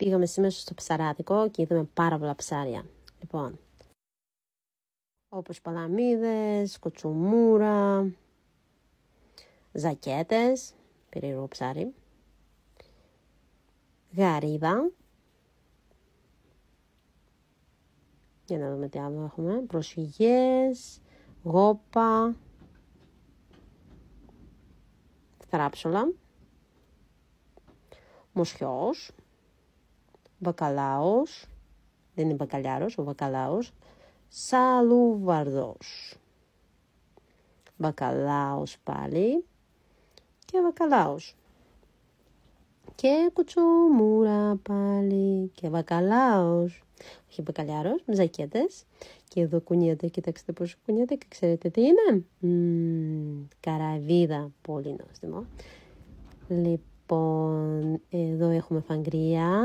Πήγαμε σήμερα στο ψαράδικο και είδαμε πάρα πολλά ψάρια. Λοιπόν, όπως παλαμίδες, κοτσουμούρα, ζακέτες, περίεργο ψάρι, γαρίδα. Για να δούμε τι άλλο έχουμε. Προσφυγές, γόπα, θράψολα, μοσχιός, μπακαλάος, δεν είναι μπακαλιάρος, ο μπακαλάος, σαλούβαρδος, μπακαλάος πάλι και μπακαλάος και κουτσουμούρα πάλι και μπακαλάος, όχι μπακαλιάρος, ζακέτες και εδώ κουνιέται, κοιτάξτε πώς κουνιέται και ξέρετε τι είναι, καραβίδα, πολύ νόστιμο. Λοιπόν, εδώ έχουμε φαγκρία.